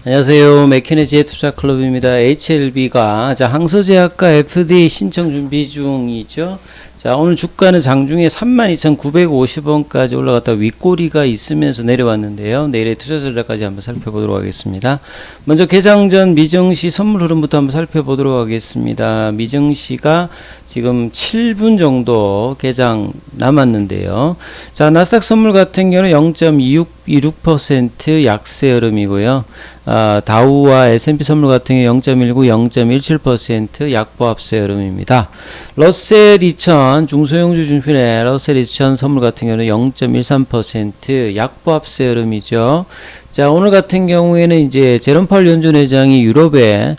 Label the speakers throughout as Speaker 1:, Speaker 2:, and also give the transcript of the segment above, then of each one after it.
Speaker 1: 안녕하세요. 맥케니지의 투자클럽입니다. HLB가 항서제약과 FDA 신청 준비 중이죠. 자, 오늘 주가는 장중에 32,950원까지 올라갔다 윗꼬리가 있으면서 내려왔는데요. 내일의 투자 전략까지 한번 살펴보도록 하겠습니다. 먼저 개장 전 미정시 선물 흐름부터 한번 살펴보도록 하겠습니다. 미정시가 지금 7분 정도 개장 남았는데요. 자, 나스닥 선물 같은 경우는 0.26% 약세 흐름이고요. 다우와 S&P 선물 같은 경우 0.19, 0.17% 약보합세 흐름입니다. 러셀 2000 중소형주 중심의 러셀 2000 선물 같은 경우는 0.13% 약보합세 흐름이죠. 자, 오늘 같은 경우에는 이제 제롬 파월 연준 회장이 유럽에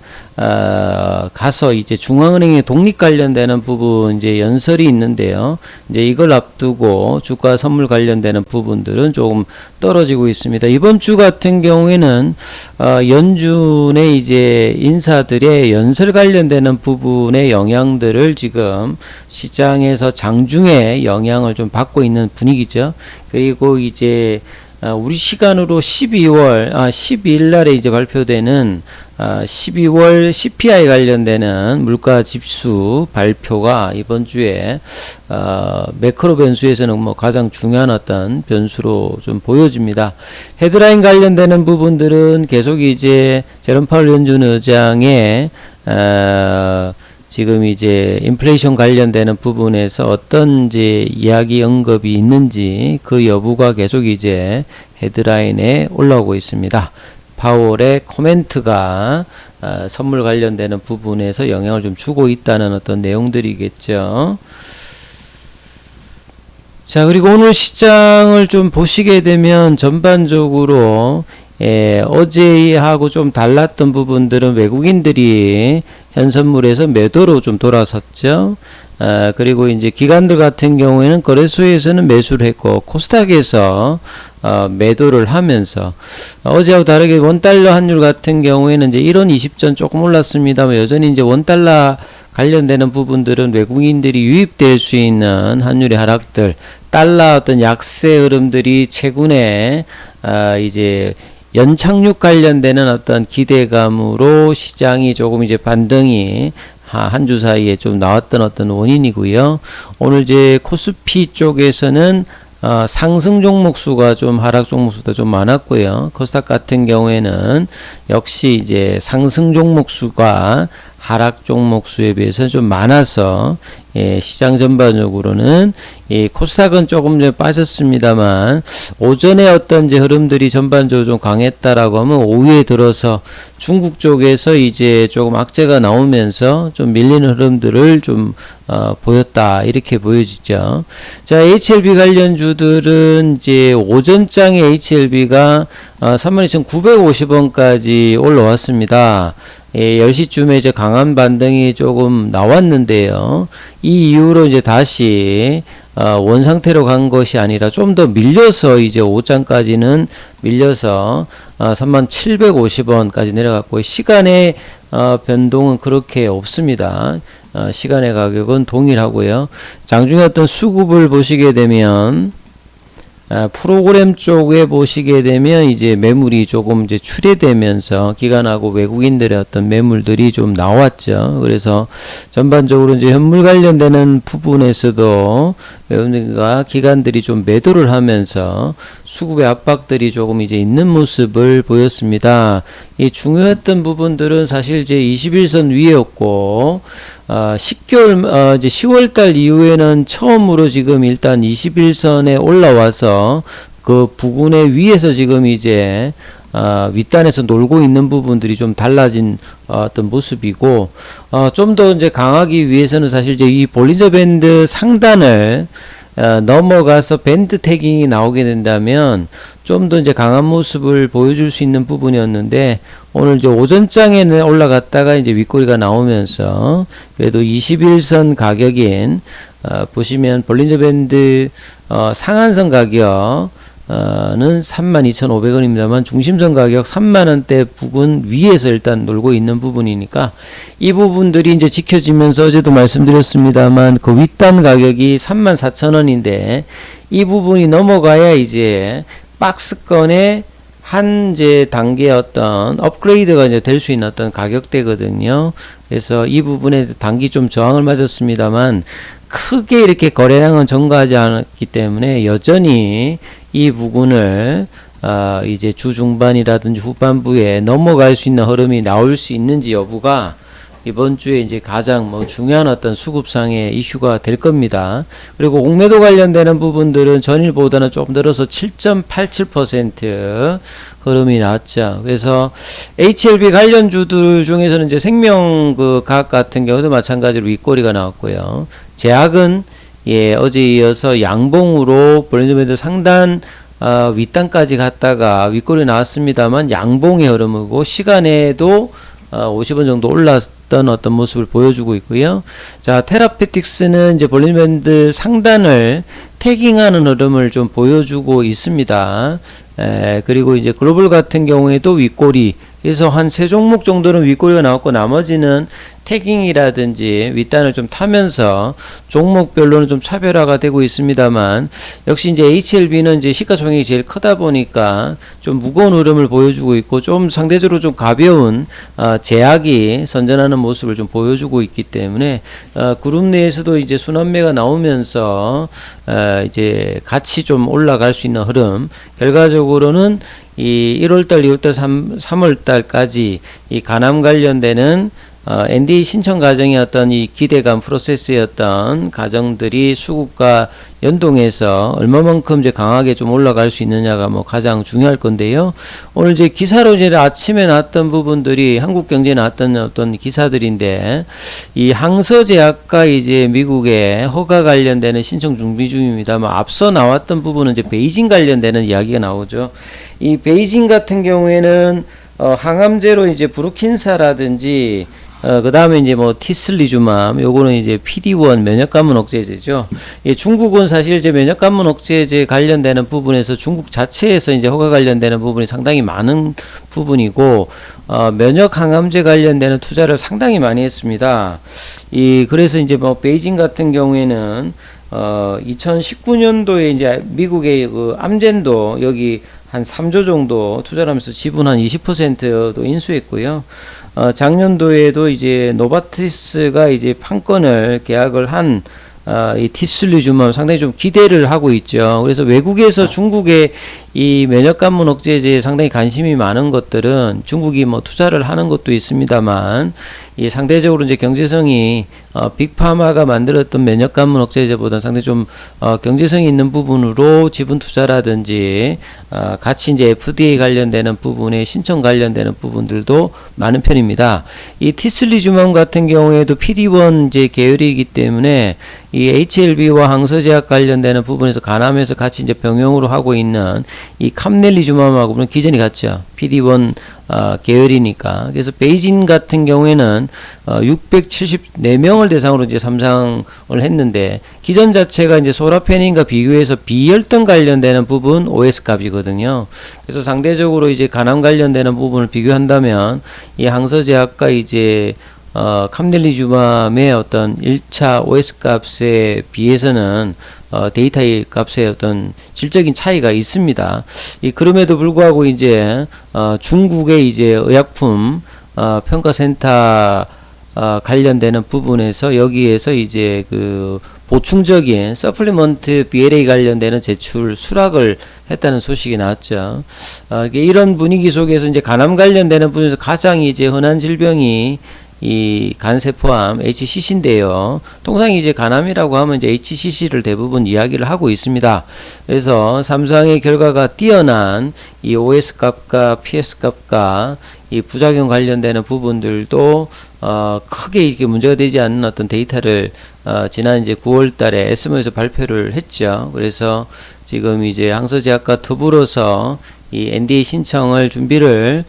Speaker 1: 가서 이제 중앙은행의 독립 관련되는 부분 이제 연설이 있는데요. 이제 이걸 앞두고 주가 선물 관련되는 부분들은 조금 떨어지고 있습니다. 이번 주 같은 경우에는 연준의 이제 인사들의 연설 관련되는 부분의 영향들을 지금 시장에서 장중에 영향을 좀 받고 있는 분위기죠. 그리고 이제 우리 시간으로 12일 날에 이제 발표되는 12월 CPI 관련되는 물가 지수 발표가 이번 주에 매크로 변수에서는 뭐 가장 중요한 어떤 변수로 좀 보여집니다. 헤드라인 관련되는 부분들은 계속 이제 제롬 파월 연준 의장의 지금 이제 인플레이션 관련되는 부분에서 어떤 이제 이야기 언급이 있는지 그 여부가 계속 이제 헤드라인에 올라오고 있습니다. 파월의 코멘트가 선물 관련되는 부분에서 영향을 좀 주고 있다는 어떤 내용들이겠죠. 자, 그리고 오늘 시장을 좀 보시게 되면 전반적으로 어제하고 좀 달랐던 부분들은 외국인들이 현선물에서 매도로 좀 돌아섰죠. 그리고 이제 기관들 같은 경우에는 거래소에서는 매수를 했고 코스닥에서 매도를 하면서 어제하고 다르게 원달러 환율 같은 경우에는 이제 1원 20전 조금 올랐습니다만 여전히 이제 원달러 관련되는 부분들은 외국인들이 유입될 수 있는 환율의 하락들, 달러 어떤 약세 흐름들이 최근에 이제 연착륙 관련되는 어떤 기대감으로 시장이 조금 이제 반등이 한 주 사이에 좀 나왔던 어떤 원인이고요. 오늘 이제 코스피 쪽에서는 상승 종목 수가 좀 하락 종목 수도 좀 많았고요. 코스닥 같은 경우에는 역시 이제 상승 종목 수가 하락 종목 수에 비해서 좀 많아서 시장 전반적으로는 코스닥은 조금 좀 빠졌습니다만 오전에 어떤 이제 흐름들이 전반적으로 좀 강했다라고 하면 오후에 들어서 중국 쪽에서 이제 조금 악재가 나오면서 좀 밀리는 흐름들을 좀 보였다 이렇게 보여지죠. 자, HLB 관련주들은 이제 오전장에 HLB가 32,950원까지 올라왔습니다. 10시쯤에 이제 강한 반등이 조금 나왔는데요. 이 이후로 이제 다시 원 상태로 간 것이 아니라 좀 더 밀려서 이제 오장까지는 밀려서 3750원까지 내려갔고 시간의 변동은 그렇게 없습니다. 시간의 가격은 동일하고요. 장중에 어떤 수급을 보시게 되면 프로그램 쪽에 보시게 되면 이제 매물이 조금 이제 출회되면서 기관하고 외국인들의 어떤 매물들이 좀 나왔죠. 그래서 전반적으로 이제 현물 관련되는 부분에서도 외국인과 기관들이 좀 매도를 하면서 수급의 압박들이 조금 이제 있는 모습을 보였습니다. 이 중요했던 부분들은 사실 이제 21선 위였고 10개월 이제 10월달 이후에는 처음으로 지금 일단 21선에 올라와서 그 부근의 위에서 지금 이제 윗단에서 놀고 있는 부분들이 좀 달라진 어떤 모습이고 좀 더 이제 강하기 위해서는 사실 이제 이 볼린저 밴드 상단을 넘어가서 밴드 태깅이 나오게 된다면 좀 더 이제 강한 모습을 보여줄 수 있는 부분이었는데 오늘 이제 오전장에는 올라갔다가 이제 윗꼬리가 나오면서 그래도 21선 가격인 보시면 볼린저 밴드 상한선 가격 는 32,500원입니다만 중심선 가격 3만원대 부근 위에서 일단 놀고 있는 부분이니까 이 부분들이 이제 지켜지면서 어제도 말씀드렸습니다만 그 윗단 가격이 34,000원인데 이 부분이 넘어가야 이제 박스권의 한 이제 단계 어떤 업그레이드가 이제 될 수 있는 어떤 가격대거든요. 그래서 이 부분에 단기 좀 저항을 맞았습니다만 크게 이렇게 거래량은 증가하지 않았기 때문에 여전히 이 부분을 이제 주 중반이라든지 후반부에 넘어갈 수 있는 흐름이 나올 수 있는지 여부가 이번 주에 이제 가장 뭐 중요한 어떤 수급상의 이슈가 될 겁니다. 그리고 옥매도 관련되는 부분들은 전일보다는 조금 늘어서 7.87% 흐름이 나왔죠. 그래서 HLB 관련주들 중에서는 이제 생명 그 각 같은 경우도 마찬가지로 윗꼬리가 나왔고요. 제약은 예, 어제 이어서 양봉으로 볼린저밴드 상단 윗단까지 갔다가 윗꼬리 나왔습니다만 양봉의 흐름이고 시간에도 50원 정도 올랐던 어떤 모습을 보여주고 있고요. 자, 테라피틱스는 이제 볼린저밴드 상단을 태깅하는 흐름을 좀 보여주고 있습니다. 그리고 이제 글로벌 같은 경우에도 윗꼬리, 그래서 한 세 종목 정도는 윗꼬리가 나왔고 나머지는 태깅이라든지 윗단을 좀 타면서 종목별로는 좀 차별화가 되고 있습니다만 역시 이제 HLB는 이제 시가총액이 제일 크다 보니까 좀 무거운 흐름을 보여주고 있고 좀 상대적으로 좀 가벼운 제약이 선전하는 모습을 좀 보여주고 있기 때문에 그룹 내에서도 이제 순환매가 나오면서 이제 같이 좀 올라갈 수 있는 흐름, 결과적으로는 이 1월달, 2월달, 3월달까지 이 가남 관련되는 NDA 신청 과정의 어떤 이 기대감 프로세스였던 과정들이 수급과 연동해서 얼마만큼 이제 강하게 좀 올라갈 수 있느냐가 뭐 가장 중요할 건데요. 오늘 이제 기사로 이제 아침에 나왔던 부분들이 한국경제에 나왔던 어떤 기사들인데 이 항서제약과 이제 미국의 허가 관련되는 신청 준비 중입니다만 앞서 나왔던 부분은 이제 베이징 관련되는 이야기가 나오죠. 이 베이징 같은 경우에는 항암제로 이제 브루킨사라든지 그 다음에 이제 뭐 티슬리주맘, 요거는 이제 PD-1 면역감문 억제제죠. 예, 중국은 사실 이제 면역감문 억제제 관련되는 부분에서 중국 자체에서 이제 허가 관련되는 부분이 상당히 많은 부분이고, 면역 항암제 관련되는 투자를 상당히 많이 했습니다. 그래서 이제 뭐 베이징 같은 경우에는 2019년도에 이제 미국의 그 암젠도 여기 한 3조 정도 투자를 하면서 지분 한 20%도 인수했고요. 작년도에도 이제 노바티스가 이제 판권을 계약을 한 이 티슬리주맘 상당히 좀 기대를 하고 있죠. 그래서 외국에서 중국의 이 면역감문 억제제에 상당히 관심이 많은 것들은 중국이 뭐 투자를 하는 것도 있습니다만 이 상대적으로 이제 경제성이 빅파마가 만들었던 면역감문 억제제보다 상당히 좀 경제성이 있는 부분으로 지분 투자라든지 같이 이제 FDA 관련되는 부분에 신청 관련되는 부분들도 많은 편입니다. 이 티슬리주맘 같은 경우에도 PD-1 이제 계열이기 때문에 이 HLB와 항서제약 관련되는 부분에서 가남에서 같이 이제 병용으로 하고 있는 이 캄넬리주맘하고는 기전이 같죠. PD-1 계열이니까. 그래서 베이징 같은 경우에는 674명을 대상으로 이제 삼상을 했는데 기전 자체가 이제 소라페닌과 비교해서 비혈당 관련되는 부분 OS 값이거든요. 그래서 상대적으로 이제 간암 관련되는 부분을 비교한다면 이 항서제약과 이제 캄넬리주맘의 어떤 1차 OS 값에 비해서는 데이터의 값의 어떤 질적인 차이가 있습니다. 그럼에도 불구하고 이제 중국의 이제 의약품 평가센터 관련되는 부분에서 여기에서 이제 그 보충적인 서플리먼트 BLA 관련되는 제출 수락을 했다는 소식이 나왔죠. 이런 분위기 속에서 이제 간암 관련되는 부분에서 가장 이제 흔한 질병이 이 간세포암 HCC인데요. 통상 이제 간암이라고 하면 이제 HCC를 대부분 이야기를 하고 있습니다. 그래서 삼상의 결과가 뛰어난 이 OS 값과 PS 값과 이 부작용 관련되는 부분들도 크게 이게 문제가 되지 않는 어떤 데이터를 지난 이제 9월 달에 SMO에서 발표를 했죠. 그래서 지금 이제 항서제약과 더불어서 이 NDA 신청을 준비를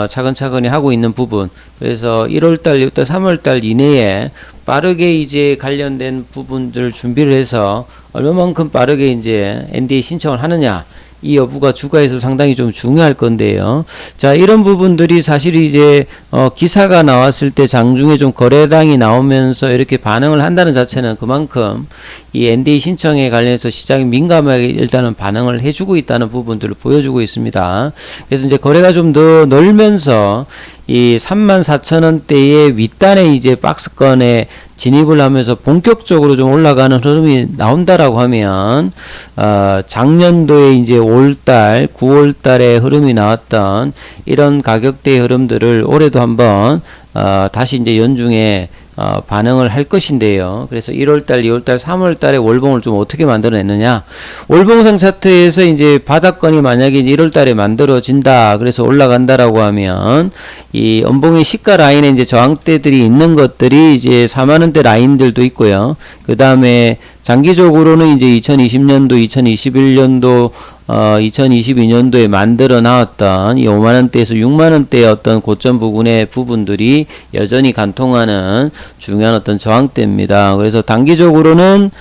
Speaker 1: 차근차근히 하고 있는 부분, 그래서 1월달, 2월달, 3월달 이내에 빠르게 이제 관련된 부분들 준비를 해서 얼마만큼 빠르게 이제 NDA 신청을 하느냐, 이 여부가 주가에서 상당히 좀 중요할 건데요. 자, 이런 부분들이 사실 이제 기사가 나왔을 때 장중에 좀 거래량이 나오면서 이렇게 반응을 한다는 자체는 그만큼 이 NDA 신청에 관련해서 시장이 민감하게 일단은 반응을 해주고 있다는 부분들을 보여주고 있습니다. 그래서 이제 거래가 좀 더 늘면서 이 34,000원대의 윗단에 이제 박스권에 진입을 하면서 본격적으로 좀 올라가는 흐름이 나온다라고 하면 작년도에 이제 5월달, 9월달에 흐름이 나왔던 이런 가격대의 흐름들을 올해도 한번 다시 이제 연중에 반응을 할 것인데요. 그래서 1월달, 2월달, 3월달에 월봉을 좀 어떻게 만들어냈느냐. 월봉상 차트에서 이제 바닥권이 만약에 이제 1월달에 만들어진다. 그래서 올라간다라고 하면 이 연봉의 시가 라인에 이제 저항대들이 있는 것들이 이제 4만원대 라인들도 있고요. 그 다음에 장기적으로는 이제 2020년도, 2021년도 2022년도에 만들어 나왔던 이 5만원대에서 6만원대의 어떤 고점 부근의 부분들이 여전히 관통하는 중요한 어떤 저항대입니다. 그래서 단기적으로는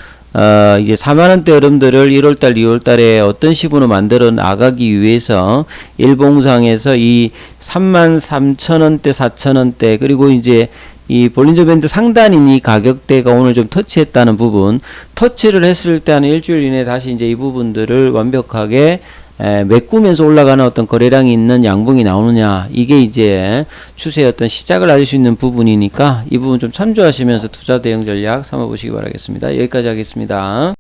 Speaker 1: 이제 4만원대 흐름들을 1월달, 2월달에 어떤 식으로 만들어 나가기 위해서 일봉상에서 이 33,000원대, 4,000원대 그리고 이제 이 볼린저 밴드 상단인 이 가격대가 오늘 좀 터치했다는 부분, 터치를 했을 때 한 일주일 이내에 다시 이제 이 부분들을 완벽하게 메꾸면서 올라가는 어떤 거래량이 있는 양봉이 나오느냐, 이게 이제 추세의 어떤 시작을 알릴 수 있는 부분이니까 이 부분 좀 참조하시면서 투자 대응 전략 삼아보시기 바라겠습니다. 여기까지 하겠습니다.